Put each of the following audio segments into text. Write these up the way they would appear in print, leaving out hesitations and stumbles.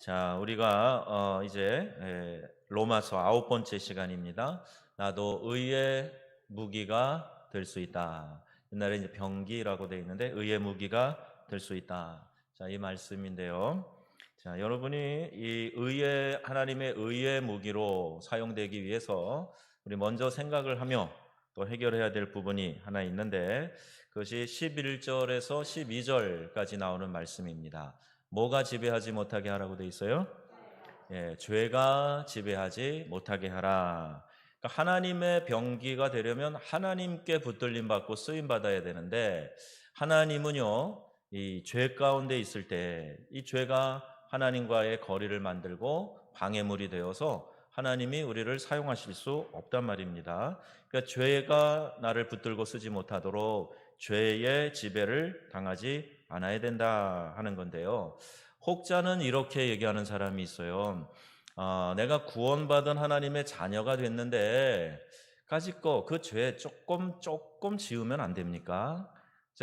자, 우리가 이제 로마서 9번째 시간입니다. 나도 의의 무기가 될 수 있다. 옛날에 이제 병기라고 되어 있는데 의의 무기가 될 수 있다. 자, 이 말씀인데요. 자, 여러분이 이 의의 하나님의 의의 무기로 사용되기 위해서 우리 먼저 생각을 하며 또 해결해야 될 부분이 하나 있는데 그것이 11절에서 12절까지 나오는 말씀입니다. 뭐가 지배하지 못하게 하라고 돼 있어요? 죄가 지배하지 못하게 하라. 그러니까 하나님의 병기가 되려면 하나님께 붙들림 받고 쓰임 받아야 되는데 하나님은요, 이 죄 가운데 있을 때 이 죄가 하나님과의 거리를 만들고 방해물이 되어서 하나님이 우리를 사용하실 수 없단 말입니다. 그러니까 죄가 나를 붙들고 쓰지 못하도록 죄의 지배를 당하지 않아야 된다 하는 건데요. 혹자는 이렇게 얘기하는 사람이 있어요. 내가 구원받은 하나님의 자녀가 됐는데 까짓거 그 죄 조금 지으면 안 됩니까?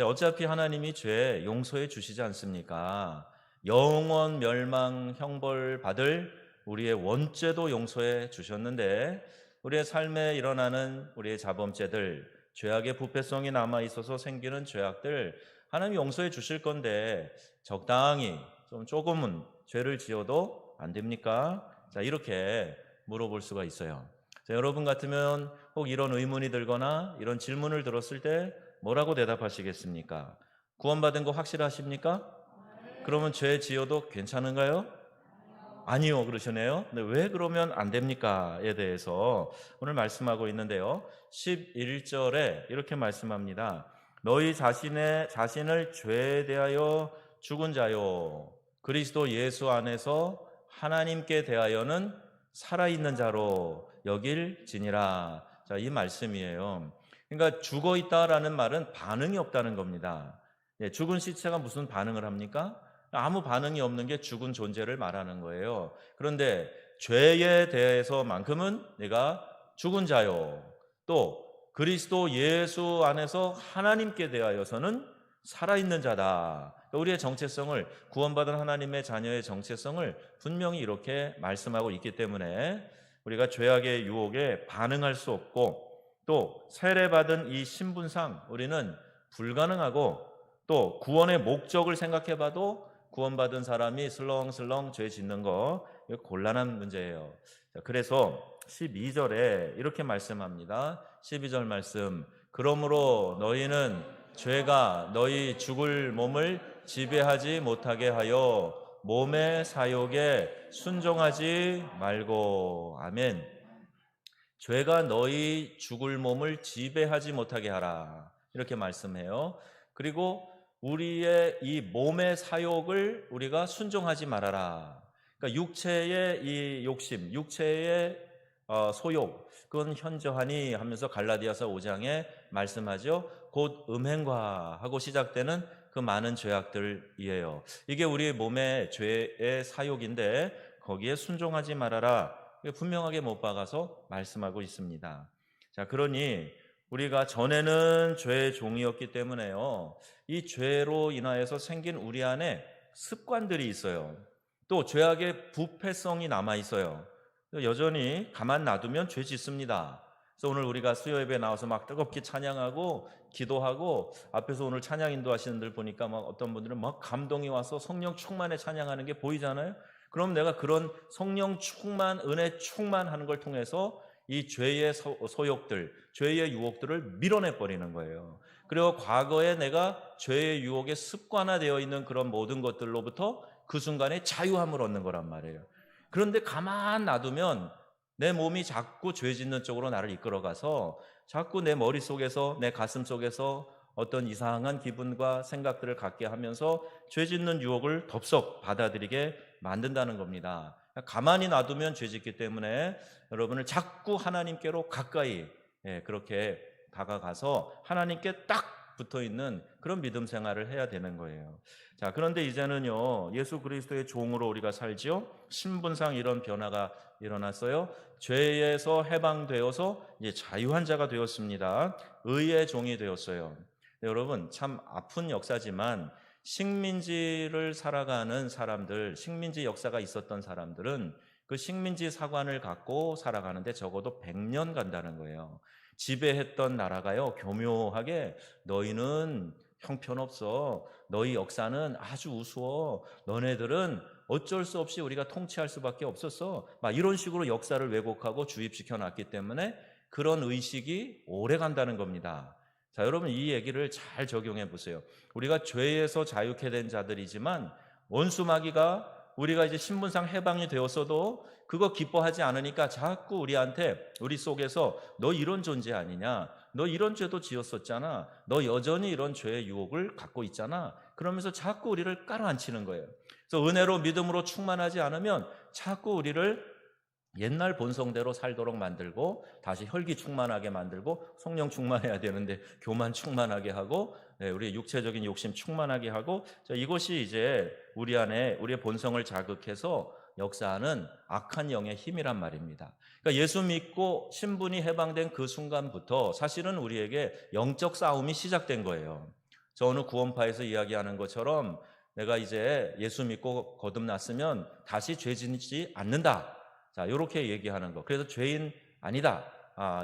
어차피 하나님이 죄 용서해 주시지 않습니까? 영원 멸망 형벌 받을 우리의 원죄도 용서해 주셨는데 우리의 삶에 일어나는 우리의 자범죄들, 죄악의 부패성이 남아 있어서 생기는 죄악들 하나님 용서해 주실 건데 적당히 조금은 죄를 지어도 안 됩니까? 자, 이렇게 물어볼 수가 있어요. 자, 여러분 같으면 혹 이런 의문이 들거나 이런 질문을 들었을 때 뭐라고 대답하시겠습니까? 구원받은 거 확실하십니까? 그러면 죄 지어도 괜찮은가요? 아니요, 그러시네요. 근데 왜 그러면 안 됩니까?에 대해서 오늘 말씀하고 있는데요. 11절에 이렇게 말씀합니다. 너희 자신을 죄에 대하여 죽은 자요, 그리스도 예수 안에서 하나님께 대하여는 살아있는 자로 여길지니라. 자, 이 말씀이에요. 그러니까 죽어 있다라는 말은 반응이 없다는 겁니다. 죽은 시체가 무슨 반응을 합니까? 아무 반응이 없는 게 죽은 존재를 말하는 거예요. 그런데 죄에 대해서만큼은 내가 죽은 자요, 또 그리스도 예수 안에서 하나님께 대하여서는 살아있는 자다. 우리의 정체성을, 구원받은 하나님의 자녀의 정체성을 분명히 이렇게 말씀하고 있기 때문에 우리가 죄악의 유혹에 반응할 수 없고, 또 세례받은 이 신분상 우리는 불가능하고, 또 구원의 목적을 생각해 봐도 구원받은 사람이 슬렁슬렁 죄 짓는 거 곤란한 문제예요. 그래서 12절에 이렇게 말씀합니다. 12절 말씀. 그러므로 너희는 죄가 너희 죽을 몸을 지배하지 못하게 하여 몸의 사욕에 순종하지 말고. 아멘. 죄가 너희 죽을 몸을 지배하지 못하게 하라. 이렇게 말씀해요. 그리고 우리의 이 몸의 사욕을 우리가 순종하지 말아라. 그러니까 육체의 이 욕심, 육체의 소욕, 그건 현저하니 하면서 갈라디아서 5장에 말씀하죠. 곧 음행과 하고 시작되는 그 많은 죄악들이에요. 이게 우리 몸의 죄의 사욕인데 거기에 순종하지 말아라. 분명하게 못 박아서 말씀하고 있습니다. 자, 그러니 우리가 전에는 죄의 종이었기 때문에요, 이 죄로 인하여서 생긴 우리 안에 습관들이 있어요. 또 죄악의 부패성이 남아 있어요. 여전히 가만 놔두면 죄 짓습니다. 그래서 오늘 우리가 수요 예배 나와서 막 뜨겁게 찬양하고 기도하고 앞에서 오늘 찬양 인도하시는 분들 보니까 막 어떤 분들은 막 감동이 와서 성령 충만에 찬양하는 게 보이잖아요. 그럼 내가 그런 성령 충만, 은혜 충만하는 걸 통해서 이 죄의 소욕들, 죄의 유혹들을 밀어내 버리는 거예요. 그리고 과거에 내가 죄의 유혹에 습관화되어 있는 그런 모든 것들로부터 그 순간에 자유함을 얻는 거란 말이에요. 그런데 가만 놔두면 내 몸이 자꾸 죄 짓는 쪽으로 나를 이끌어가서 자꾸 내 머릿속에서, 내 가슴 속에서 어떤 이상한 기분과 생각들을 갖게 하면서 죄 짓는 유혹을 덥석 받아들이게 만든다는 겁니다. 가만히 놔두면 죄 짓기 때문에 여러분을 자꾸 하나님께로 가까이, 그렇게 다가가서 하나님께 딱 붙어있는 그런 믿음 생활을 해야 되는 거예요. 자, 그런데 이제는요, 예수 그리스도의 종으로 우리가 살지요. 신분상 이런 변화가 일어났어요. 죄에서 해방되어서 이제 자유한 자가 되었습니다. 의의 종이 되었어요. 네, 여러분, 참 아픈 역사지만 식민지를 살아가는 사람들, 식민지 역사가 있었던 사람들은 그 식민지 사관을 갖고 살아가는데 적어도 100년 간다는 거예요. 지배했던 나라가요, 교묘하게 너희는 형편없어. 너희 역사는 아주 우스워. 너네들은 어쩔 수 없이 우리가 통치할 수밖에 없었어. 막 이런 식으로 역사를 왜곡하고 주입시켜 놨기 때문에 그런 의식이 오래 간다는 겁니다. 자, 여러분 이 얘기를 잘 적용해 보세요. 우리가 죄에서 자유케 된 자들이지만 원수 마귀가 우리가 이제 신분상 해방이 되었어도 그거 기뻐하지 않으니까 자꾸 우리한테 우리 속에서 너 이런 존재 아니냐, 너 이런 죄도 지었었잖아, 너 여전히 이런 죄의 유혹을 갖고 있잖아, 그러면서 자꾸 우리를 깔아앉히는 거예요. 그래서 은혜로 믿음으로 충만하지 않으면 자꾸 우리를 옛날 본성대로 살도록 만들고 다시 혈기 충만하게 만들고 성령 충만해야 되는데 교만 충만하게 하고 우리의 육체적인 욕심 충만하게 하고 이것이 이제 우리 안에 우리의 본성을 자극해서 역사하는 악한 영의 힘이란 말입니다. 그러니까 예수 믿고 신분이 해방된 그 순간부터 사실은 우리에게 영적 싸움이 시작된 거예요. 저 어느 구원파에서 이야기하는 것처럼 내가 이제 예수 믿고 거듭났으면 다시 죄 짓지 않는다. 자, 이렇게 얘기하는 거. 그래서 죄인 아니다.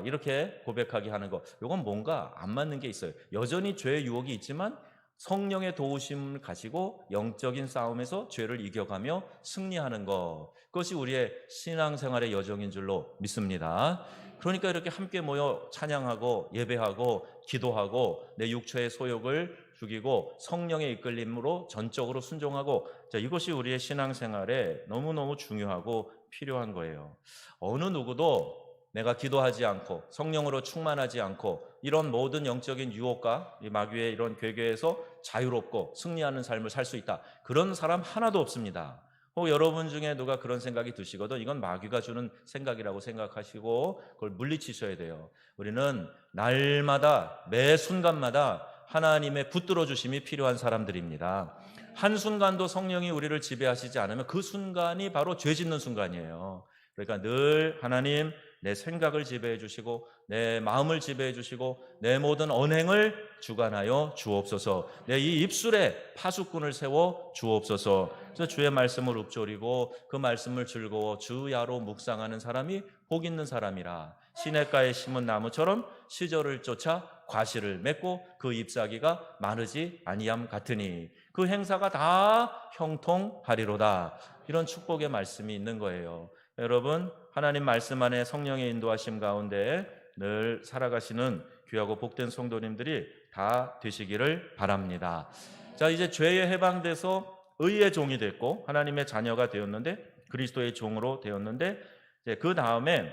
이렇게 고백하게 하는 거. 이건 뭔가 안 맞는 게 있어요. 여전히 죄의 유혹이 있지만 성령의 도우심을 가지고 영적인 싸움에서 죄를 이겨가며 승리하는 것. 그것이 우리의 신앙생활의 여정인 줄로 믿습니다. 그러니까 이렇게 함께 모여 찬양하고 예배하고 기도하고 내 육체의 소욕을 죽이고 성령의 이끌림으로 전적으로 순종하고, 자, 이것이 우리의 신앙생활에 너무너무 중요하고 필요한 거예요. 어느 누구도 내가 기도하지 않고 성령으로 충만하지 않고 이런 모든 영적인 유혹과 이 마귀의 이런 괴계에서 자유롭고 승리하는 삶을 살 수 있다, 그런 사람 하나도 없습니다. 혹 여러분 중에 누가 그런 생각이 드시거든 이건 마귀가 주는 생각이라고 생각하시고 그걸 물리치셔야 돼요. 우리는 날마다 매 순간마다 하나님의 붙들어 주심이 필요한 사람들입니다. 한순간도 성령이 우리를 지배하시지 않으면 그 순간이 바로 죄 짓는 순간이에요. 그러니까 늘 하나님 내 생각을 지배해 주시고 내 마음을 지배해 주시고 내 모든 언행을 주관하여 주옵소서. 내 이 입술에 파수꾼을 세워 주옵소서. 그래서 주의 말씀을 읊조리고 그 말씀을 즐거워 주야로 묵상하는 사람이 복 있는 사람이라. 시냇가에 심은 나무처럼 시절을 쫓아 과실을 맺고 그 잎사귀가 마르지 아니함 같으니 그 행사가 다 형통하리로다. 이런 축복의 말씀이 있는 거예요. 여러분, 하나님 말씀 안에 성령의 인도하심 가운데 늘 살아가시는 귀하고 복된 성도님들이 다 되시기를 바랍니다. 자, 이제 죄에 해방돼서 의의 종이 됐고 하나님의 자녀가 되었는데 그리스도의 종으로 되었는데 이제 그 다음에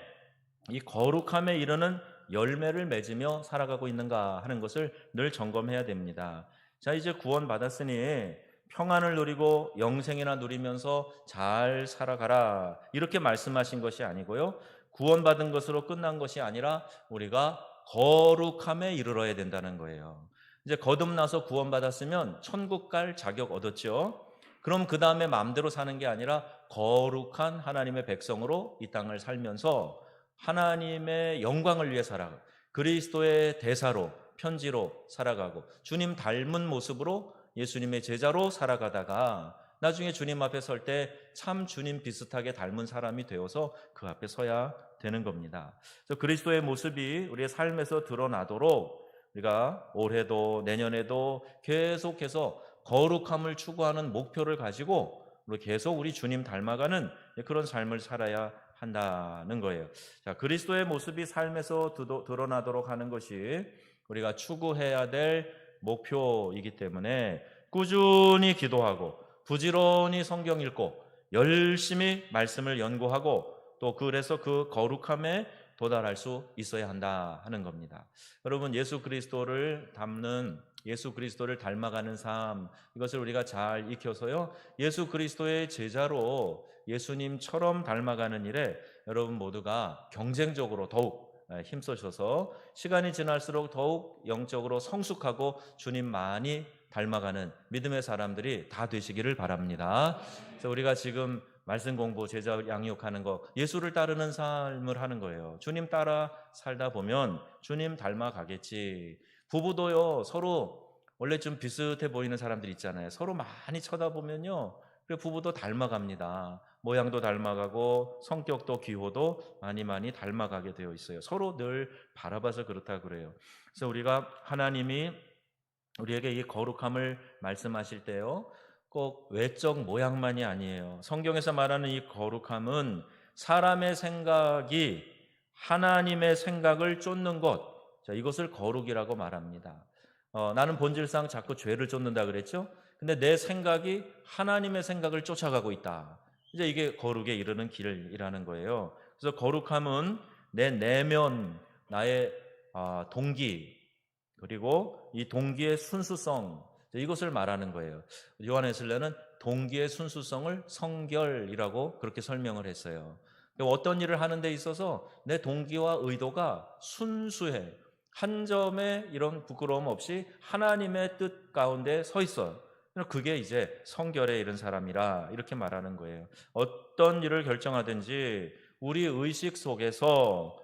이 거룩함에 이르는 열매를 맺으며 살아가고 있는가 하는 것을 늘 점검해야 됩니다. 자, 이제 구원 받았으니 평안을 누리고 영생이나 누리면서 잘 살아가라 이렇게 말씀하신 것이 아니고요, 구원받은 것으로 끝난 것이 아니라 우리가 거룩함에 이르러야 된다는 거예요. 이제 거듭나서 구원받았으면 천국 갈 자격 얻었죠. 그럼 그 다음에 마음대로 사는 게 아니라 거룩한 하나님의 백성으로 이 땅을 살면서 하나님의 영광을 위해 살아가고 그리스도의 대사로 편지로 살아가고 주님 닮은 모습으로 예수님의 제자로 살아가다가 나중에 주님 앞에 설 때 참 주님 비슷하게 닮은 사람이 되어서 그 앞에 서야 되는 겁니다. 그래서 그리스도의 모습이 우리의 삶에서 드러나도록 우리가 올해도 내년에도 계속해서 거룩함을 추구하는 목표를 가지고 계속 우리 주님 닮아가는 그런 삶을 살아야 한다는 거예요. 자, 그리스도의 모습이 삶에서 드러나도록 하는 것이 우리가 추구해야 될 목표이기 때문에 꾸준히 기도하고 부지런히 성경 읽고 열심히 말씀을 연구하고 또 그래서 그 거룩함에 도달할 수 있어야 한다 하는 겁니다. 여러분, 예수 그리스도를 닮는, 예수 그리스도를 닮아가는 삶, 이것을 우리가 잘 익혀서요 예수 그리스도의 제자로 예수님처럼 닮아가는 일에 여러분 모두가 경쟁적으로 더욱 힘쓰셔서 시간이 지날수록 더욱 영적으로 성숙하고 주님 많이 닮아가는 믿음의 사람들이 다 되시기를 바랍니다. 그래서 우리가 지금 말씀 공부, 제자 양육하는 거, 예수를 따르는 삶을 하는 거예요. 주님 따라 살다 보면 주님 닮아가겠지. 부부도요 서로 원래 좀 비슷해 보이는 사람들 있잖아요. 서로 많이 쳐다보면요. 그 부부도 닮아갑니다. 모양도 닮아가고 성격도 기호도 많이 닮아가게 되어 있어요. 서로 늘 바라봐서 그렇다 그래요. 그래서 우리가 하나님이 우리에게 이 거룩함을 말씀하실 때요. 꼭 외적 모양만이 아니에요. 성경에서 말하는 이 거룩함은 사람의 생각이 하나님의 생각을 쫓는 것. 자, 이것을 거룩이라고 말합니다. 나는 본질상 자꾸 죄를 쫓는다 그랬죠? 근데 내 생각이 하나님의 생각을 쫓아가고 있다. 이제 이게 거룩에 이르는 길이라는 거예요. 그래서 거룩함은 내 내면, 나의 동기, 그리고 이 동기의 순수성, 이것을 말하는 거예요. 요한 웨슬레는 동기의 순수성을 성결이라고 그렇게 설명을 했어요. 어떤 일을 하는 데 있어서 내 동기와 의도가 순수해. 한 점의 이런 부끄러움 없이 하나님의 뜻 가운데 서 있어요. 그게 이제 성결에 이른 사람이라 이렇게 말하는 거예요. 어떤 일을 결정하든지 우리 의식 속에서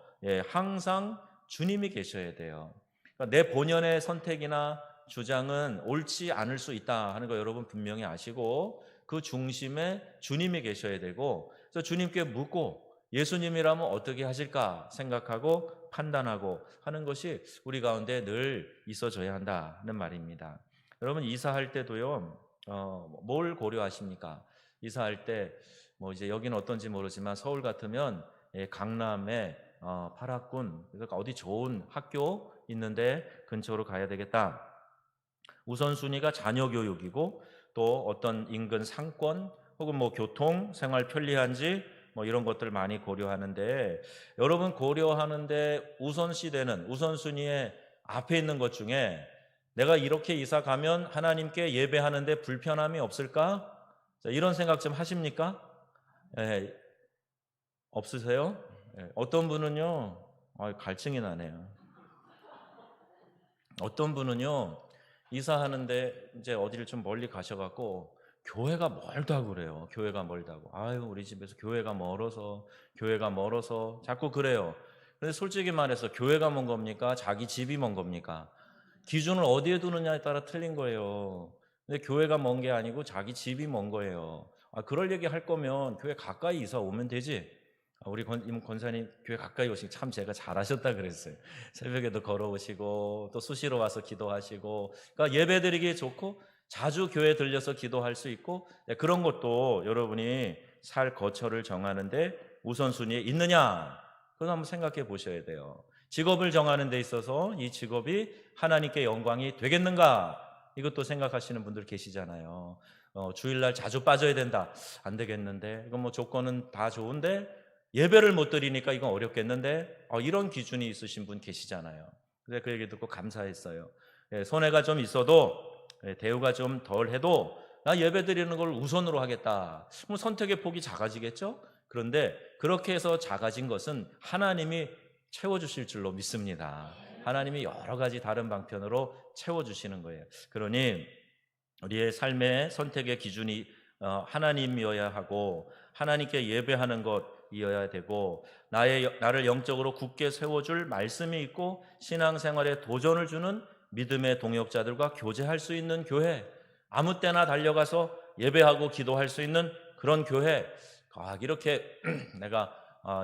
항상 주님이 계셔야 돼요. 그러니까 내 본연의 선택이나 주장은 옳지 않을 수 있다 하는 거 여러분 분명히 아시고, 그 중심에 주님이 계셔야 되고, 그래서 주님께 묻고 예수님이라면 어떻게 하실까 생각하고 판단하고 하는 것이 우리 가운데 늘 있어져야 한다는 말입니다. 여러분 이사할 때도요, 뭘 고려하십니까? 이사할 때 뭐 이제 여기는 어떤지 모르지만 서울 같으면 강남에 파라군, 그래서 어디 좋은 학교 있는데 근처로 가야 되겠다. 우선순위가 자녀 교육이고, 또 어떤 인근 상권 혹은 뭐 교통, 생활 편리한지 뭐 이런 것들 많이 고려하는데, 여러분 고려하는데 우선시되는 우선순위에 앞에 있는 것 중에 내가 이렇게 이사 가면 하나님께 예배하는데 불편함이 없을까? 자, 이런 생각 좀 하십니까? 예, 없으세요? 예, 어떤 분은요, 갈증이 나네요. 어떤 분은요, 이사하는데 이제 어디를 좀 멀리 가셔갖고 교회가 멀다고 그래요. 교회가 멀다고. 아유, 우리 집에서 교회가 멀어서 자꾸 그래요. 근데 솔직히 말해서 교회가 먼 겁니까? 자기 집이 먼 겁니까? 기준을 어디에 두느냐에 따라 틀린 거예요. 근데 교회가 먼 게 아니고 자기 집이 먼 거예요. 그럴 얘기 할 거면 교회 가까이 이사 오면 되지. 우리 임 권사님 교회 가까이 오시기 참 제가 잘하셨다 그랬어요. 새벽에도 걸어오시고 또 수시로 와서 기도하시고, 그러니까 예배드리기 좋고 자주 교회 들려서 기도할 수 있고, 그런 것도 여러분이 살 거처를 정하는데 우선순위에 있느냐, 그건 한번 생각해 보셔야 돼요. 직업을 정하는 데 있어서 이 직업이 하나님께 영광이 되겠는가, 이것도 생각하시는 분들 계시잖아요. 주일날 자주 빠져야 된다. 안 되겠는데, 이건 뭐 조건은 다 좋은데 예배를 못 드리니까 이건 어렵겠는데, 이런 기준이 있으신 분 계시잖아요. 그래서 그 얘기 듣고 감사했어요. 손해가 좀 있어도, 대우가 좀 덜해도 나 예배 드리는 걸 우선으로 하겠다. 그럼 선택의 폭이 작아지겠죠? 그런데 그렇게 해서 작아진 것은 하나님이 채워주실 줄로 믿습니다. 하나님이 여러 가지 다른 방편으로 채워주시는 거예요. 그러니 우리의 삶의 선택의 기준이 하나님이어야 하고, 하나님께 예배하는 것이어야 되고, 나를 영적으로 굳게 세워줄 말씀이 있고 신앙생활에 도전을 주는 믿음의 동역자들과 교제할 수 있는 교회, 아무 때나 달려가서 예배하고 기도할 수 있는 그런 교회, 이렇게 내가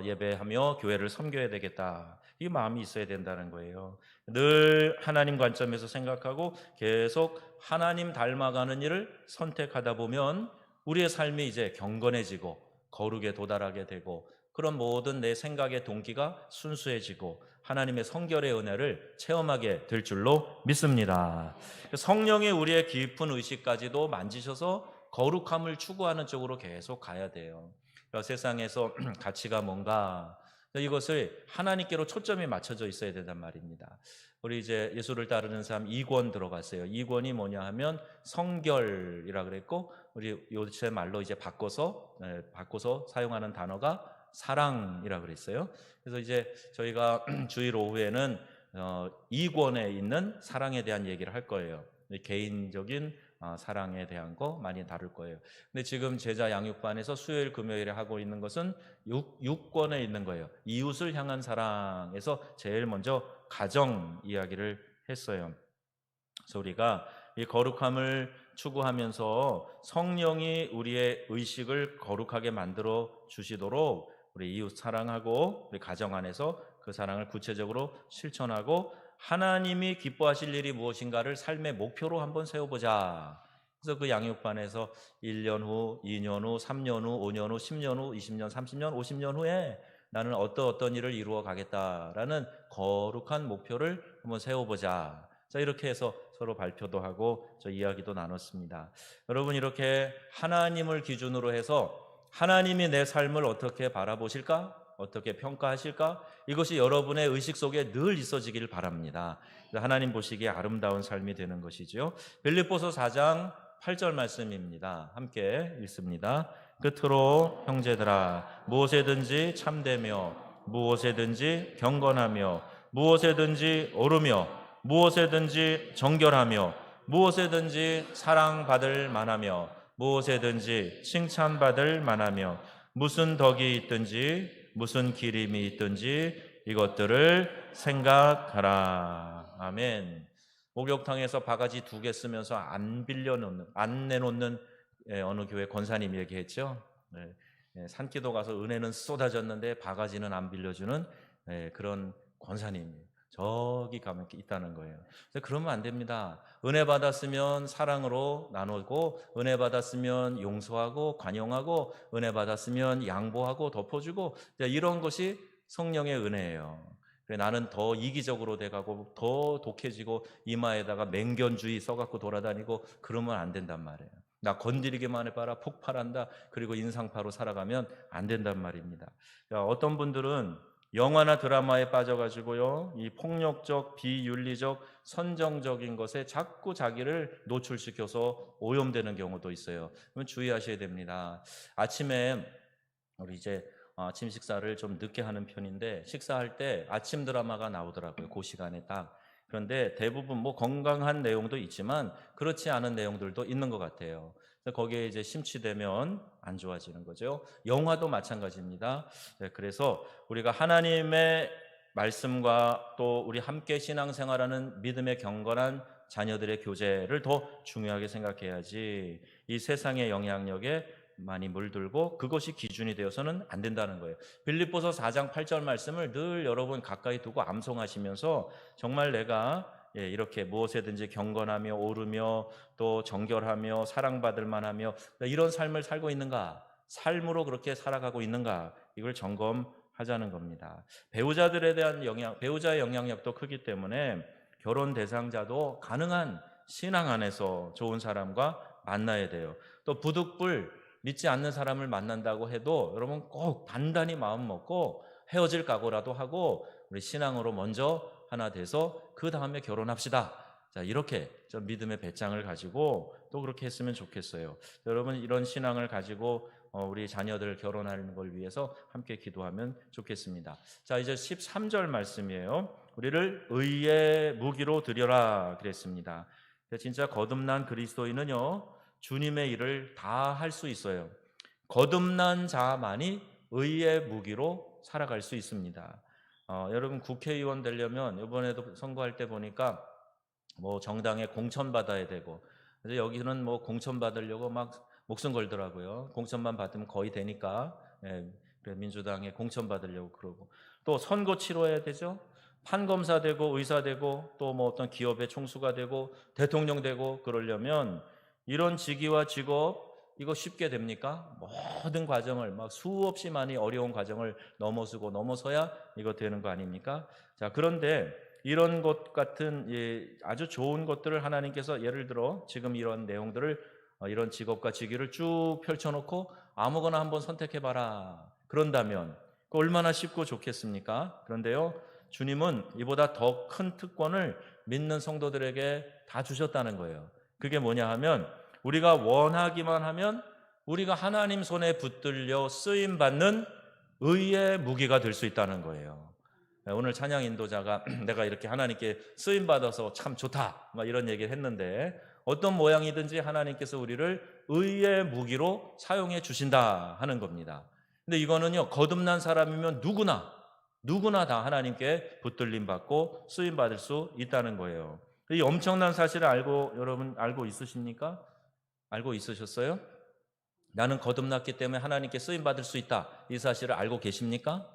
예배하며 교회를 섬겨야 되겠다, 이 마음이 있어야 된다는 거예요. 늘 하나님 관점에서 생각하고 계속 하나님 닮아가는 일을 선택하다 보면 우리의 삶이 이제 경건해지고 거룩에 도달하게 되고, 그런 모든 내 생각의 동기가 순수해지고 하나님의 성결의 은혜를 체험하게 될 줄로 믿습니다. 성령이 우리의 깊은 의식까지도 만지셔서 거룩함을 추구하는 쪽으로 계속 가야 돼요. 세상에서 가치가 뭔가, 이것을 하나님께로 초점이 맞춰져 있어야 된단 말입니다. 우리 이제 예수를 따르는 사람 2권 들어갔어요. 2권이 뭐냐 하면 성결이라 그랬고, 우리 요새 말로 이제 바꿔서 사용하는 단어가 사랑이라 그랬어요. 그래서 이제 저희가 주일 오후에는 2권에 있는 사랑에 대한 얘기를 할 거예요. 개인적인 사랑에 대한 거 많이 다룰 거예요. 근데 지금 제자 양육반에서 수요일 금요일에 하고 있는 것은 6권에 있는 거예요. 이웃을 향한 사랑에서 제일 먼저 가정 이야기를 했어요. 그래서 우리가 이 거룩함을 추구하면서 성령이 우리의 의식을 거룩하게 만들어 주시도록 우리 이웃 사랑하고 우리 가정 안에서 그 사랑을 구체적으로 실천하고 하나님이 기뻐하실 일이 무엇인가를 삶의 목표로 한번 세워보자. 그래서 그 양육반에서 1년 후, 2년 후, 3년 후, 5년 후, 10년 후, 20년, 30년, 50년 후에 나는 어떤 일을 이루어 가겠다라는 거룩한 목표를 한번 세워보자. 자, 이렇게 해서 서로 발표도 하고 저 이야기도 나눴습니다. 여러분, 이렇게 하나님을 기준으로 해서 하나님이 내 삶을 어떻게 바라보실까? 어떻게 평가하실까? 이것이 여러분의 의식 속에 늘 있어지기를 바랍니다. 하나님 보시기에 아름다운 삶이 되는 것이죠. 빌립보서 4장 8절 말씀입니다. 함께 읽습니다. 끝으로 형제들아, 무엇에든지 참되며 무엇에든지 경건하며 무엇에든지 오르며 무엇에든지 정결하며 무엇에든지 사랑받을 만하며 무엇에든지 칭찬받을 만하며 무슨 덕이 있든지 무슨 기림이 있든지 이것들을 생각하라. 아멘. 목욕탕에서 바가지 2개 쓰면서 안 내놓는 어느 교회 권사님 얘기했죠. 산기도 가서 은혜는 쏟아졌는데 바가지는 안 빌려주는 그런 권사님 저기 가면 있다는 거예요. 그러면 안 됩니다. 은혜 받았으면 사랑으로 나누고, 은혜 받았으면 용서하고 관용하고, 은혜 받았으면 양보하고 덮어주고, 이런 것이 성령의 은혜예요. 나는 더 이기적으로 돼가고 더 독해지고 이마에다가 맹견주의 써갖고 돌아다니고 그러면 안 된단 말이에요. 나 건드리기만 해봐라 폭발한다. 그리고 인상파로 살아가면 안 된단 말입니다. 어떤 분들은 영화나 드라마에 빠져가지고요, 이 폭력적, 비윤리적, 선정적인 것에 자꾸 자기를 노출시켜서 오염되는 경우도 있어요. 그러면 주의하셔야 됩니다. 아침에 우리 이제 아침 식사를 좀 늦게 하는 편인데 식사할 때 아침 드라마가 나오더라고요. 그 시간에 딱. 그런데 대부분 뭐 건강한 내용도 있지만 그렇지 않은 내용들도 있는 것 같아요. 거기에 이제 심취되면 안 좋아지는 거죠. 영화도 마찬가지입니다. 그래서 우리가 하나님의 말씀과 또 우리 함께 신앙생활하는 믿음의 경건한 자녀들의 교제를 더 중요하게 생각해야지 이 세상의 영향력에 많이 물들고 그것이 기준이 되어서는 안 된다는 거예요. 빌립보서 4장 8절 말씀을 늘 여러분 가까이 두고 암송하시면서 정말 내가 이렇게 무엇에든지 경건하며 오르며 또 정결하며 사랑받을 만하며 이런 삶을 살고 있는가, 삶으로 그렇게 살아가고 있는가, 이걸 점검하자는 겁니다. 배우자들에 대한 배우자의 영향력도 크기 때문에 결혼 대상자도 가능한 신앙 안에서 좋은 사람과 만나야 돼요. 또 부득불 믿지 않는 사람을 만난다고 해도 여러분 꼭 단단히 마음 먹고 헤어질 각오라도 하고 우리 신앙으로 먼저 하나 돼서 그 다음에 결혼합시다. 자, 이렇게 좀 믿음의 배짱을 가지고 또 그렇게 했으면 좋겠어요. 여러분 이런 신앙을 가지고 우리 자녀들 결혼하는 걸 위해서 함께 기도하면 좋겠습니다. 자, 이제 13절 말씀이에요. 우리를 의의 무기로 드려라 그랬습니다. 진짜 거듭난 그리스도인은요, 주님의 일을 다 할 수 있어요. 거듭난 자만이 의의 무기로 살아갈 수 있습니다. 여러분 국회의원 되려면 이번에도 선거할 때 보니까 뭐 정당에 공천 받아야 되고, 그래서 여기는 뭐 공천 받으려고 막 목숨 걸더라고요. 공천만 받으면 거의 되니까. 그래 민주당에 공천 받으려고 그러고, 또 선거 치러야 되죠. 판검사 되고 의사 되고 또 뭐 어떤 기업의 총수가 되고 대통령 되고 그러려면 이런 직위와 직업 이거 쉽게 됩니까? 모든 과정을 막 수없이 많이 어려운 과정을 넘어서야 이거 되는 거 아닙니까? 자, 그런데 이런 것 같은 아주 좋은 것들을 하나님께서 예를 들어 지금 이런 내용들을 이런 직업과 직위를 쭉 펼쳐놓고 아무거나 한번 선택해봐라 그런다면 그 얼마나 쉽고 좋겠습니까? 그런데요, 주님은 이보다 더 큰 특권을 믿는 성도들에게 다 주셨다는 거예요. 그게 뭐냐 하면 우리가 원하기만 하면 우리가 하나님 손에 붙들려 쓰임받는 의의 무기가 될 수 있다는 거예요. 오늘 찬양 인도자가 내가 이렇게 하나님께 쓰임받아서 참 좋다 막 이런 얘기를 했는데, 어떤 모양이든지 하나님께서 우리를 의의 무기로 사용해 주신다 하는 겁니다. 근데 이거는요, 거듭난 사람이면 누구나 다 하나님께 붙들림 받고 쓰임 받을 수 있다는 거예요. 이 엄청난 사실을 여러분 알고 있으십니까? 알고 있으셨어요? 나는 거듭났기 때문에 하나님께 쓰임 받을 수 있다. 이 사실을 알고 계십니까?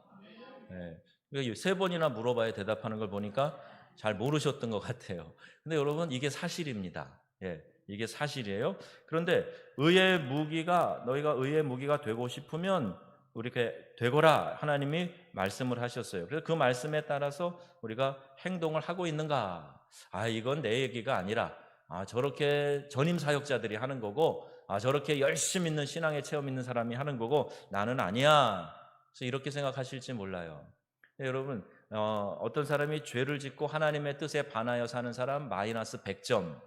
네. 세 번이나 물어봐야 대답하는 걸 보니까 잘 모르셨던 것 같아요. 근데 여러분 이게 사실입니다. 예, 이게 사실이에요. 그런데 너희가 의의 무기가 되고 싶으면 우리가 되거라 하나님이 말씀을 하셨어요. 그래서 그 말씀에 따라서 우리가 행동을 하고 있는가? 이건 내 얘기가 아니라 저렇게 전임 사역자들이 하는 거고 저렇게 열심 있는 신앙의 체험 있는 사람이 하는 거고 나는 아니야. 그래서 이렇게 생각하실지 몰라요. 여러분 어떤 사람이 죄를 짓고 하나님의 뜻에 반하여 사는 사람 마이너스 100점.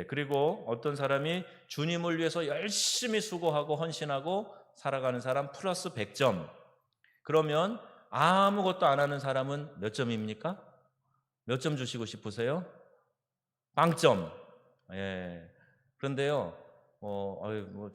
그리고 어떤 사람이 주님을 위해서 열심히 수고하고 헌신하고 살아가는 사람 플러스 100점. 그러면 아무것도 안 하는 사람은 몇 점입니까? 몇 점 주시고 싶으세요? 빵점. 그런데요,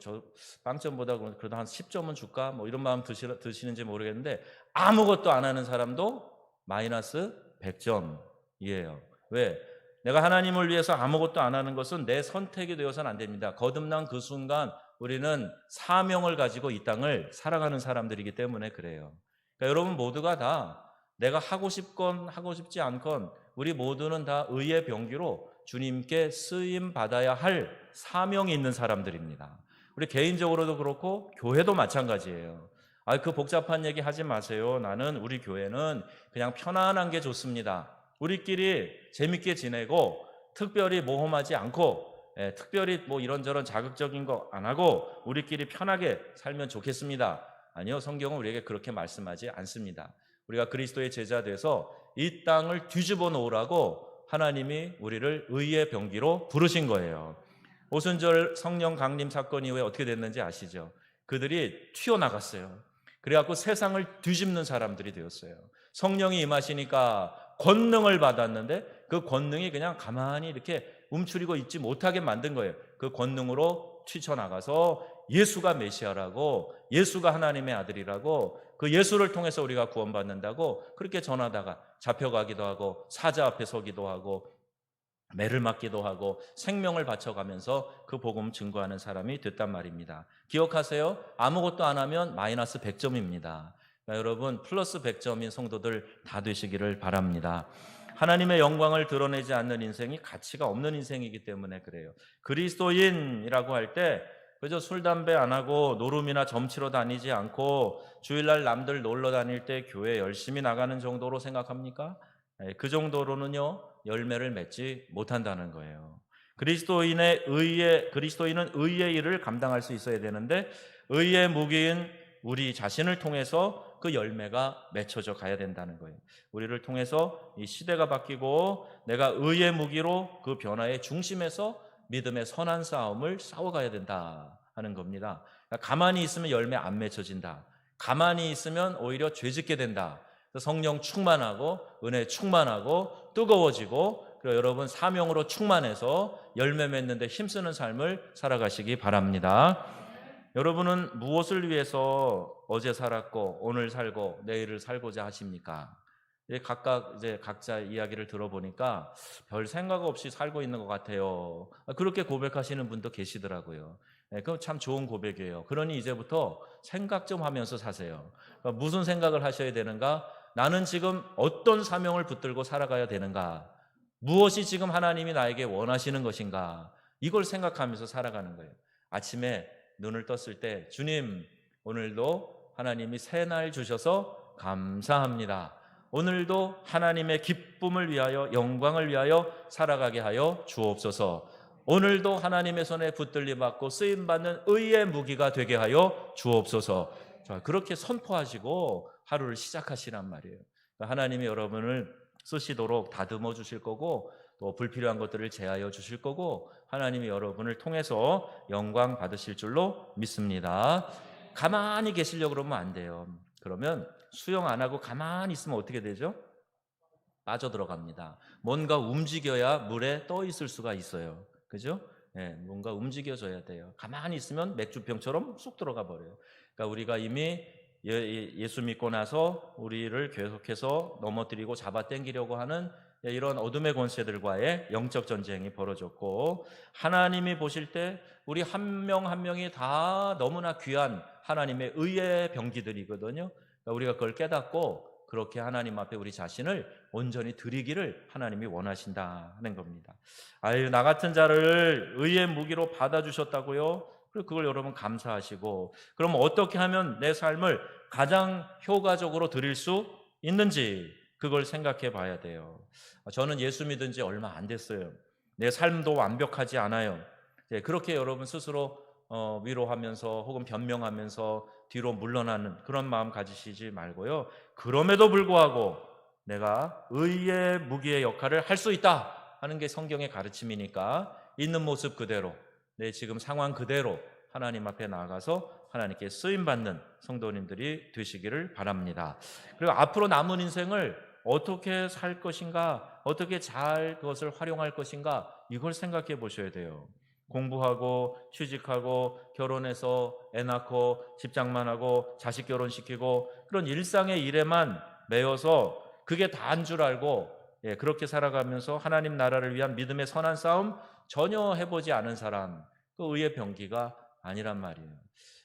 저 빵점보다 그래도 한 10점은 줄까? 이런 마음 드시는지 모르겠는데 아무것도 안 하는 사람도 마이너스 100점이에요. 왜? 내가 하나님을 위해서 아무것도 안 하는 것은 내 선택이 되어서는 안 됩니다. 거듭난 그 순간 우리는 사명을 가지고 이 땅을 살아가는 사람들이기 때문에 그래요. 그러니까 여러분 모두가 다 내가 하고 싶건 하고 싶지 않건 우리 모두는 다 의의 병기로 주님께 쓰임 받아야 할 사명이 있는 사람들입니다. 우리 개인적으로도 그렇고 교회도 마찬가지예요. 그 복잡한 얘기 하지 마세요. 우리 교회는 그냥 편안한 게 좋습니다. 우리끼리 재밌게 지내고 특별히 모험하지 않고 특별히 이런저런 자극적인 거 안 하고 우리끼리 편하게 살면 좋겠습니다. 아니요, 성경은 우리에게 그렇게 말씀하지 않습니다. 우리가 그리스도의 제자 돼서 이 땅을 뒤집어 놓으라고 하나님이 우리를 의의 병기로 부르신 거예요. 오순절 성령 강림 사건 이후에 어떻게 됐는지 아시죠? 그들이 튀어나갔어요. 그래갖고 세상을 뒤집는 사람들이 되었어요. 성령이 임하시니까 권능을 받았는데 그 권능이 그냥 가만히 이렇게 움츠리고 있지 못하게 만든 거예요. 그 권능으로 뛰쳐나가서 예수가 메시아라고, 예수가 하나님의 아들이라고, 그 예수를 통해서 우리가 구원받는다고 그렇게 전하다가 잡혀가기도 하고 사자 앞에 서기도 하고 매를 맞기도 하고 생명을 바쳐가면서 그 복음 증거하는 사람이 됐단 말입니다. 기억하세요. 아무것도 안 하면 마이너스 100점입니다. 그러니까 여러분 플러스 100점인 성도들 다 되시기를 바랍니다. 하나님의 영광을 드러내지 않는 인생이 가치가 없는 인생이기 때문에 그래요. 그리스도인이라고 할 때 그저 술, 담배 안 하고 노름이나 점치러 다니지 않고 주일날 남들 놀러 다닐 때 교회 열심히 나가는 정도로 생각합니까? 그 정도로는요 열매를 맺지 못한다는 거예요. 그리스도인은 의의 일을 감당할 수 있어야 되는데 의의 무기인 우리 자신을 통해서 그 열매가 맺혀져 가야 된다는 거예요. 우리를 통해서 이 시대가 바뀌고 내가 의의 무기로 그 변화의 중심에서 믿음의 선한 싸움을 싸워가야 된다 하는 겁니다. 그러니까 가만히 있으면 열매 안 맺혀진다. 가만히 있으면 오히려 죄짓게 된다. 성령 충만하고 은혜 충만하고 뜨거워지고 그리고 여러분 사명으로 충만해서 열매 맺는 데 힘쓰는 삶을 살아가시기 바랍니다. 여러분은 무엇을 위해서 어제 살았고 오늘 살고 내일을 살고자 하십니까? 각자 이야기를 들어보니까 별 생각 없이 살고 있는 것 같아요. 그렇게 고백하시는 분도 계시더라고요. 그건 참 좋은 고백이에요. 그러니 이제부터 생각 좀 하면서 사세요. 그러니까 무슨 생각을 하셔야 되는가? 나는 지금 어떤 사명을 붙들고 살아가야 되는가? 무엇이 지금 하나님이 나에게 원하시는 것인가? 이걸 생각하면서 살아가는 거예요. 아침에 눈을 떴을 때 주님 오늘도 하나님이 새 날 주셔서 감사합니다. 오늘도 하나님의 기쁨을 위하여 영광을 위하여 살아가게 하여 주옵소서. 오늘도 하나님의 손에 붙들림 받고 쓰임 받는 의의 무기가 되게 하여 주옵소서. 자, 그렇게 선포하시고 하루를 시작하시란 말이에요. 하나님이 여러분을 쓰시도록 다듬어 주실 거고 또 불필요한 것들을 제하여 주실 거고 하나님이 여러분을 통해서 영광 받으실 줄로 믿습니다. 가만히 계시려고 그러면 안 돼요. 그러면 수영 안 하고 가만히 있으면 어떻게 되죠? 빠져들어갑니다. 뭔가 움직여야 물에 떠 있을 수가 있어요. 그죠? 뭔가 움직여줘야 돼요. 가만히 있으면 맥주병처럼 쑥 들어가 버려요. 그러니까 우리가 이미 예수 믿고 나서 우리를 계속해서 넘어뜨리고 잡아당기려고 하는 이런 어둠의 권세들과의 영적 전쟁이 벌어졌고, 하나님이 보실 때 우리 한 명 한 명이 다 너무나 귀한 하나님의 의의 병기들이거든요. 그러니까 우리가 그걸 깨닫고 그렇게 하나님 앞에 우리 자신을 온전히 드리기를 하나님이 원하신다 하는 겁니다. 아유, 나 같은 자를 의의 무기로 받아주셨다고요? 그리고 그걸 여러분 감사하시고, 그럼 어떻게 하면 내 삶을 가장 효과적으로 드릴 수 있는지 그걸 생각해 봐야 돼요. 저는 예수 믿은 지 얼마 안 됐어요. 내 삶도 완벽하지 않아요. 그렇게 여러분 스스로 위로하면서 혹은 변명하면서 뒤로 물러나는 그런 마음 가지시지 말고요. 그럼에도 불구하고 내가 의의 무기의 역할을 할 수 있다 하는 게 성경의 가르침이니까 있는 모습 그대로, 내 지금 상황 그대로 하나님 앞에 나아가서 하나님께 쓰임받는 성도님들이 되시기를 바랍니다. 그리고 앞으로 남은 인생을 어떻게 살 것인가, 어떻게 잘 그것을 활용할 것인가, 이걸 생각해 보셔야 돼요. 공부하고 취직하고 결혼해서 애 낳고 집장만 하고 자식 결혼시키고 그런 일상의 일에만 매여서 그게 다인 줄 알고 그렇게 살아가면서 하나님 나라를 위한 믿음의 선한 싸움 전혀 해보지 않은 사람, 그 의의 병기가 아니란 말이에요.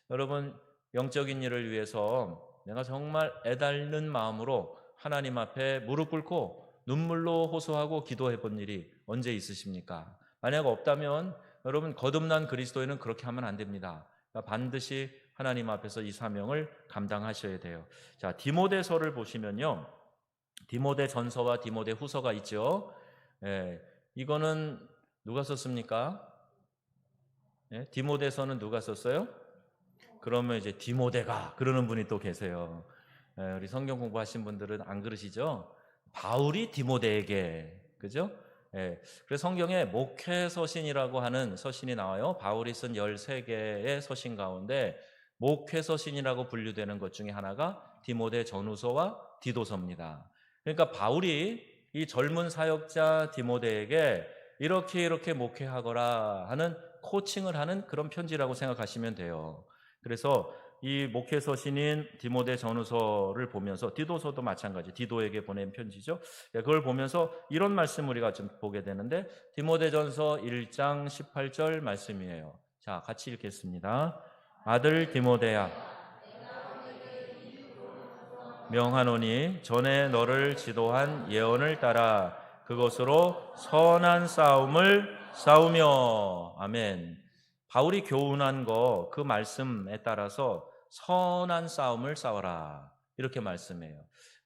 여러분, 영적인 일을 위해서 내가 정말 애달는 마음으로 하나님 앞에 무릎 꿇고 눈물로 호소하고 기도해 본 일이 언제 있으십니까? 만약 없다면 여러분, 거듭난 그리스도인은 그렇게 하면 안 됩니다. 반드시 하나님 앞에서 이 사명을 감당하셔야 돼요. 자, 디모데서를 보시면요, 디모데 전서와 디모데 후서가 있죠. 이거는 누가 썼습니까? 디모데서는 누가 썼어요? 그러면 이제 디모데가 그러는 분이 또 계세요. 우리 성경 공부하신 분들은 안 그러시죠? 바울이 디모데에게, 그죠? 그래서 성경에 목회 서신이라고 하는 서신이 나와요. 바울이 쓴 13개의 서신 가운데 목회 서신이라고 분류되는 것 중에 하나가 디모데 전후서와 디도서입니다. 그러니까 바울이 이 젊은 사역자 디모데에게 이렇게 목회하거라 하는 코칭을 하는 그런 편지라고 생각하시면 돼요. 그래서 이 목회 서신인 디모데 전후서를 보면서, 디도서도 마찬가지, 디도에게 보낸 편지죠. 그걸 보면서 이런 말씀 우리가 좀 보게 되는데, 디모데전서 1장 18절 말씀이에요. 자, 같이 읽겠습니다. 아들 디모데야, 명하노니 전에 너를 지도한 예언을 따라 그것으로 선한 싸움을 싸우며. 아멘. 바울이 교훈한 거 그 말씀에 따라서 선한 싸움을 싸워라 이렇게 말씀해요.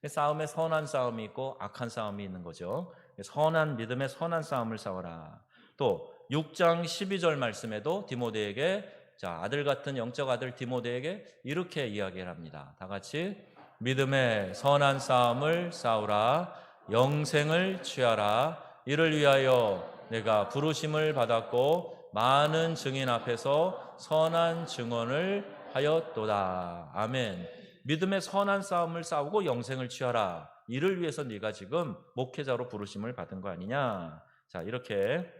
싸움에 선한 싸움이 있고 악한 싸움이 있는 거죠. 선한 믿음의 선한 싸움을 싸워라. 또 6장 12절 말씀에도 디모데에게, 자, 아들 같은 영적 아들 디모데에게 이렇게 이야기를 합니다. 다 같이 믿음의 선한 싸움을 싸우라. 영생을 취하라. 이를 위하여 내가 부르심을 받았고 많은 증인 앞에서 선한 증언을 하였도다. 아멘. 믿음의 선한 싸움을 싸우고 영생을 취하라. 이를 위해서 네가 지금 목회자로 부르심을 받은 거 아니냐. 자, 이렇게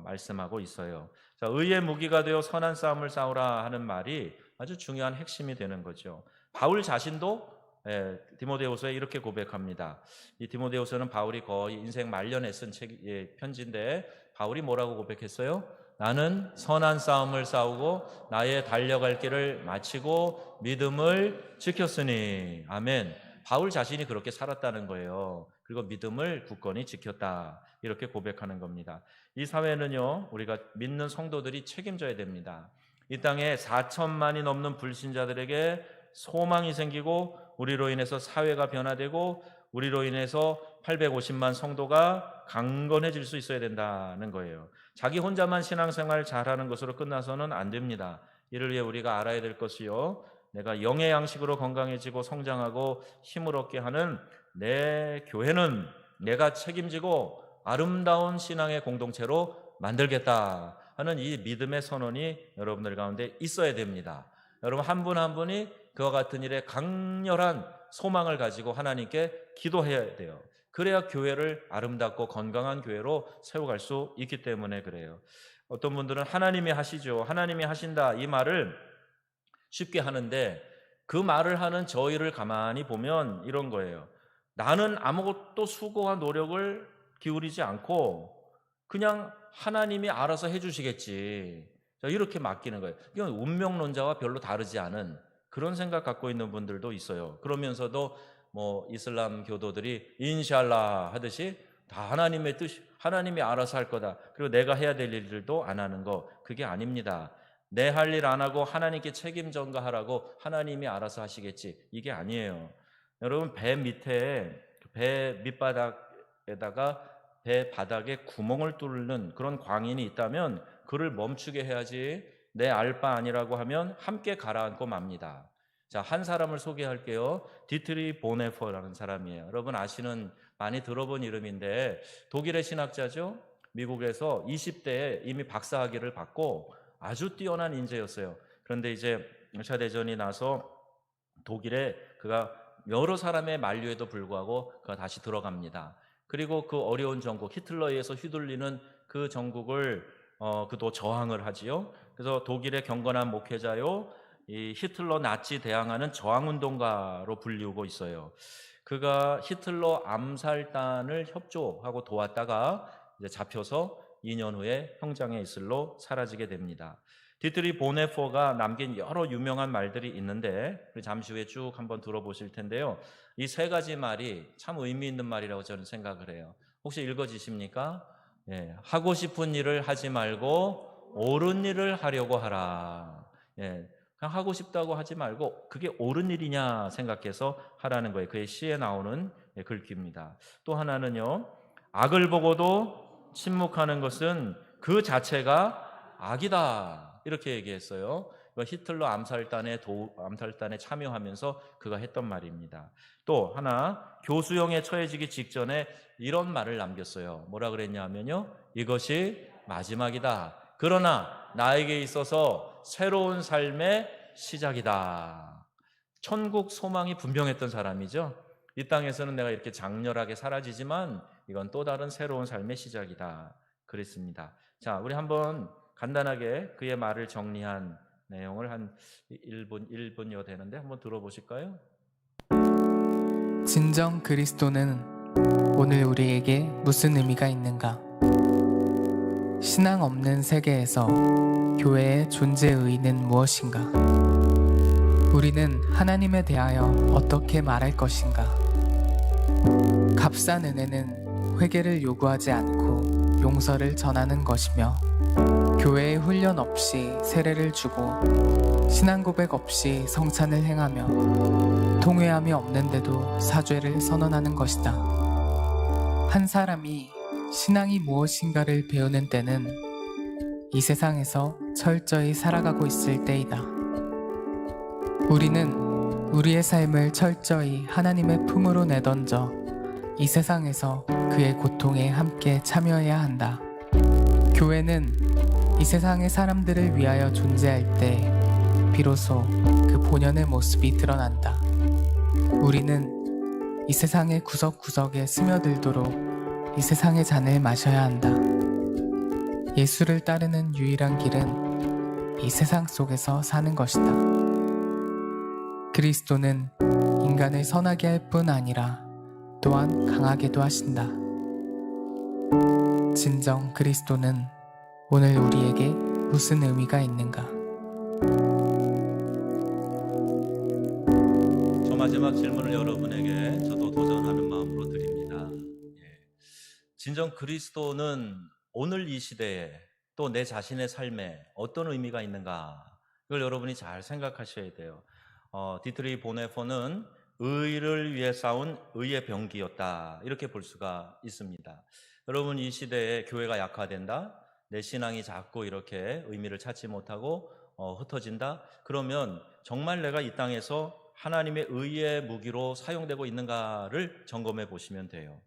말씀하고 있어요. 자, 의의 무기가 되어 선한 싸움을 싸우라 하는 말이 아주 중요한 핵심이 되는 거죠. 바울 자신도 디모데후서에 이렇게 고백합니다. 이 디모데후서는 바울이 거의 인생 말년에 쓴 편지인데, 바울이 뭐라고 고백했어요? 나는 선한 싸움을 싸우고 나의 달려갈 길을 마치고 믿음을 지켰으니. 아멘. 바울 자신이 그렇게 살았다는 거예요. 그리고 믿음을 굳건히 지켰다, 이렇게 고백하는 겁니다. 이 사회는요, 우리가 믿는 성도들이 책임져야 됩니다. 이 땅에 4천만이 넘는 불신자들에게 소망이 생기고 우리로 인해서 사회가 변화되고 우리로 인해서 850만 성도가 강건해질 수 있어야 된다는 거예요. 자기 혼자만 신앙생활 잘하는 것으로 끝나서는 안 됩니다. 이를 위해 우리가 알아야 될 것이요, 내가 영의 양식으로 건강해지고 성장하고 힘을 얻게 하는 내 교회는 내가 책임지고 아름다운 신앙의 공동체로 만들겠다 하는 이 믿음의 선언이 여러분들 가운데 있어야 됩니다. 여러분 한 분 한 분이 그와 같은 일에 강렬한 소망을 가지고 하나님께 기도해야 돼요. 그래야 교회를 아름답고 건강한 교회로 세워갈 수 있기 때문에 그래요. 어떤 분들은 하나님이 하시죠, 하나님이 하신다, 이 말을 쉽게 하는데 그 말을 하는 저희를 가만히 보면 이런 거예요. 나는 아무것도 수고와 노력을 기울이지 않고 그냥 하나님이 알아서 해주시겠지. 이렇게 맡기는 거예요. 이건 운명론자와 별로 다르지 않은 그런 생각 갖고 있는 분들도 있어요. 그러면서도 뭐 이슬람 교도들이 인샬라 하듯이 다 하나님의 뜻, 하나님이 알아서 할 거다. 그리고 내가 해야 될 일들도 안 하는 거, 그게 아닙니다. 내 할 일 안 하고 하나님께 책임 전가하라고 하나님이 알아서 하시겠지. 이게 아니에요. 여러분, 배 밑에, 배 밑바닥에다가 배 바닥에 구멍을 뚫는 그런 광인이 있다면 그를 멈추게 해야지, 내 알 바 아니라고 하면 함께 가라앉고 맙니다. 자, 한 사람을 소개할게요. 디트리 보네퍼라는 사람이에요. 여러분 아시는, 많이 들어본 이름인데 독일의 신학자죠. 미국에서 20대에 이미 박사학위를 받고 아주 뛰어난 인재였어요. 그런데 이제 2차 대전이 나서 독일에 그가 여러 사람의 만류에도 불구하고 그가 다시 들어갑니다. 그리고 그 어려운 정국, 히틀러에 의해서 휘둘리는 그 정국을 그도 저항을 하지요. 그래서 독일의 경건한 목회자요, 이 히틀러 나치 대항하는 저항운동가로 불리우고 있어요. 그가 히틀러 암살단을 협조하고 도왔다가 이제 잡혀서 2년 후에 형장의 이슬로 사라지게 됩니다. 디트리 보네퍼가 남긴 여러 유명한 말들이 있는데 잠시 후에 쭉 한번 들어보실 텐데요. 이 세 가지 말이 참 의미 있는 말이라고 저는 생각을 해요. 혹시 읽어지십니까? 예, 하고 싶은 일을 하지 말고 옳은 일을 하려고 하라. 예, 그냥 하고 싶다고 하지 말고 그게 옳은 일이냐 생각해서 하라는 거예요. 그의 시에 나오는 글귀입니다. 또 하나는요, 악을 보고도 침묵하는 것은 그 자체가 악이다, 이렇게 얘기했어요. 히틀러 암살단에 참여하면서 그가 했던 말입니다. 또 하나, 교수형에 처해지기 직전에 이런 말을 남겼어요. 뭐라 그랬냐 하면요, 이것이 마지막이다. 그러나 나에게 있어서 새로운 삶의 시작이다. 천국 소망이 분명했던 사람이죠. 이 땅에서는 내가 이렇게 장렬하게 사라지지만 이건 또 다른 새로운 삶의 시작이다, 그랬습니다. 자, 우리 한번 간단하게 그의 말을 정리한 내용을 한 1분여 되는데 한번 들어보실까요? 진정 그리스도는 오늘 우리에게 무슨 의미가 있는가? 신앙 없는 세계에서 교회의 존재 의의는 무엇인가? 우리는 하나님에 대하여 어떻게 말할 것인가? 값싼 은혜는 회개를 요구하지 않고 용서를 전하는 것이며, 교회의 훈련 없이 세례를 주고 신앙 고백 없이 성찬을 행하며 통회함이 없는데도 사죄를 선언하는 것이다. 한 사람이 신앙이 무엇인가를 배우는 때는 이 세상에서 철저히 살아가고 있을 때이다. 우리는 우리의 삶을 철저히 하나님의 품으로 내던져 이 세상에서 그의 고통에 함께 참여해야 한다. 교회는 이 세상의 사람들을 위하여 존재할 때 비로소 그 본연의 모습이 드러난다. 우리는 이 세상의 구석구석에 스며들도록 이 세상의 잔을 마셔야 한다. 예수를 따르는 유일한 길은 이 세상 속에서 사는 것이다. 그리스도는 인간을 선하게 할 뿐 아니라 또한 강하게도 하신다. 진정 그리스도는 오늘 우리에게 무슨 의미가 있는가? 저 마지막 질문을 여러분에게 저도 도전하는 마음으로 드립니다. 진정 그리스도는 오늘 이 시대에 또 내 자신의 삶에 어떤 의미가 있는가? 이걸 여러분이 잘 생각하셔야 돼요. 디트리 보네퍼는 의를 위해 싸운 의의 병기였다, 이렇게 볼 수가 있습니다. 여러분, 이 시대에 교회가 약화된다, 내 신앙이 자꾸 이렇게 의미를 찾지 못하고 흩어진다, 그러면 정말 내가 이 땅에서 하나님의 의의 무기로 사용되고 있는가를 점검해 보시면 돼요.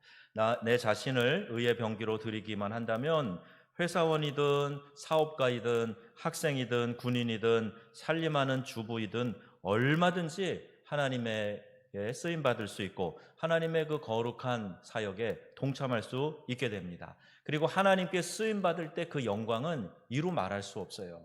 내 자신을 의의 병기로 드리기만 한다면 회사원이든 사업가이든 학생이든 군인이든 살림하는 주부이든 얼마든지 하나님에게 쓰임받을 수 있고 하나님의 그 거룩한 사역에 동참할 수 있게 됩니다. 그리고 하나님께 쓰임받을 때 그 영광은 이루 말할 수 없어요.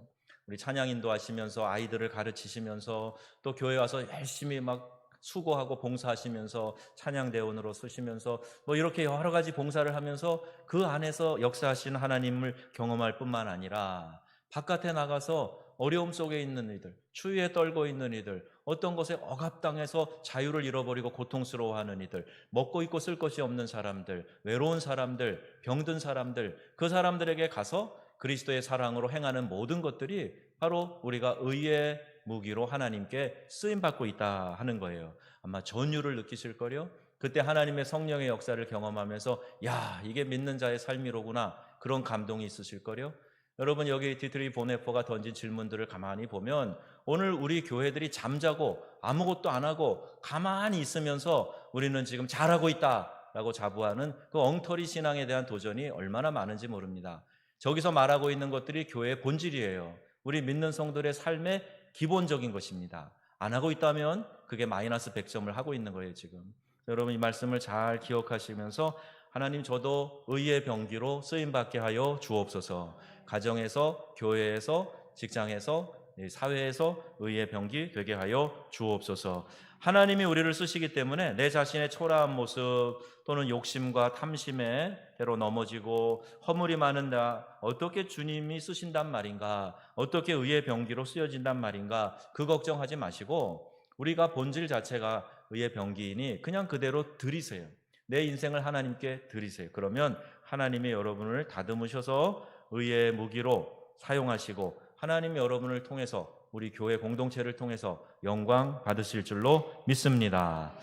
우리 찬양 인도하시면서 아이들을 가르치시면서 또 교회 와서 열심히 막 수고하고 봉사하시면서 찬양대원으로 쓰시면서 뭐 이렇게 여러 가지 봉사를 하면서 그 안에서 역사하시는 하나님을 경험할 뿐만 아니라 바깥에 나가서 어려움 속에 있는 이들, 추위에 떨고 있는 이들, 어떤 것에 억압당해서 자유를 잃어버리고 고통스러워하는 이들, 먹고 입고 쓸 것이 없는 사람들, 외로운 사람들, 병든 사람들, 그 사람들에게 가서 그리스도의 사랑으로 행하는 모든 것들이 바로 우리가 의의 무기로 하나님께 쓰임받고 있다 하는 거예요. 아마 전율을 느끼실 거요. 그때 하나님의 성령의 역사를 경험하면서 야, 이게 믿는 자의 삶이로구나, 그런 감동이 있으실 거요. 여러분, 여기 디트리 보네포가 던진 질문들을 가만히 보면 오늘 우리 교회들이 잠자고 아무것도 안 하고 가만히 있으면서 우리는 지금 잘하고 있다라고 자부하는 그 엉터리 신앙에 대한 도전이 얼마나 많은지 모릅니다. 저기서 말하고 있는 것들이 교회의 본질이에요. 우리 믿는 성도들의 삶의 기본적인 것입니다. 안 하고 있다면 그게 마이너스 100점을 하고 있는 거예요, 지금. 여러분, 이 말씀을 잘 기억하시면서 하나님, 저도 의의 병기로 쓰임받게 하여 주옵소서. 가정에서, 교회에서, 직장에서, 사회에서 의의 병기 되게 하여 주옵소서. 하나님이 우리를 쓰시기 때문에 내 자신의 초라한 모습 또는 욕심과 탐심에 때로 넘어지고 허물이 많은 나, 어떻게 주님이 쓰신단 말인가, 어떻게 의의 병기로 쓰여진단 말인가, 그 걱정하지 마시고 우리가 본질 자체가 의의 병기이니 그냥 그대로 드리세요. 내 인생을 하나님께 드리세요. 그러면 하나님이 여러분을 다듬으셔서 의의 무기로 사용하시고 하나님이 여러분을 통해서, 우리 교회 공동체를 통해서 영광 받으실 줄로 믿습니다.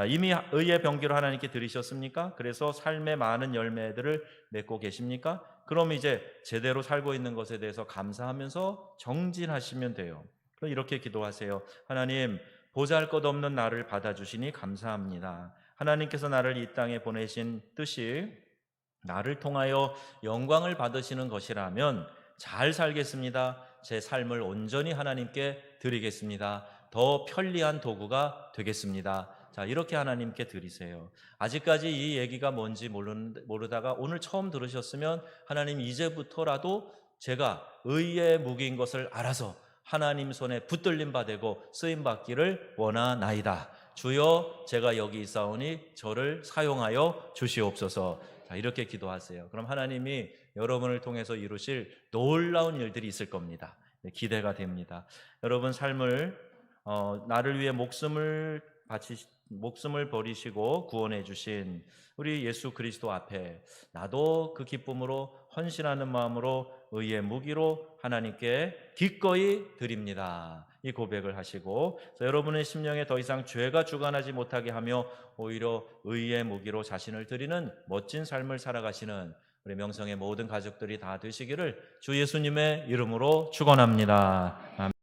이미 의의 병기로 하나님께 드리셨습니까? 그래서 삶의 많은 열매들을 맺고 계십니까? 그럼 이제 제대로 살고 있는 것에 대해서 감사하면서 정진하시면 돼요. 그럼 이렇게 기도하세요. 하나님, 보잘것없는 나를 받아주시니 감사합니다. 하나님께서 나를 이 땅에 보내신 뜻이 나를 통하여 영광을 받으시는 것이라면 잘 살겠습니다. 제 삶을 온전히 하나님께 드리겠습니다. 더 편리한 도구가 되겠습니다. 자, 이렇게 하나님께 드리세요. 아직까지 이 얘기가 뭔지 모르다가 오늘 처음 들으셨으면 하나님, 이제부터라도 제가 의의 무기인 것을 알아서 하나님 손에 붙들림 받고 쓰임 받기를 원하나이다. 주여, 제가 여기 있사오니 저를 사용하여 주시옵소서. 자, 이렇게 기도하세요. 그럼 하나님이 여러분을 통해서 이루실 놀라운 일들이 있을 겁니다. 기대가 됩니다. 여러분 삶을 나를 위해 목숨을 버리시고 구원해 주신 우리 예수 그리스도 앞에 나도 그 기쁨으로 헌신하는 마음으로 의의 무기로 하나님께 기꺼이 드립니다. 이 고백을 하시고 여러분의 심령에 더 이상 죄가 주관하지 못하게 하며 오히려 의의 무기로 자신을 드리는 멋진 삶을 살아가시는 우리 명성의 모든 가족들이 다 되시기를 주 예수님의 이름으로 축원합니다. 아멘.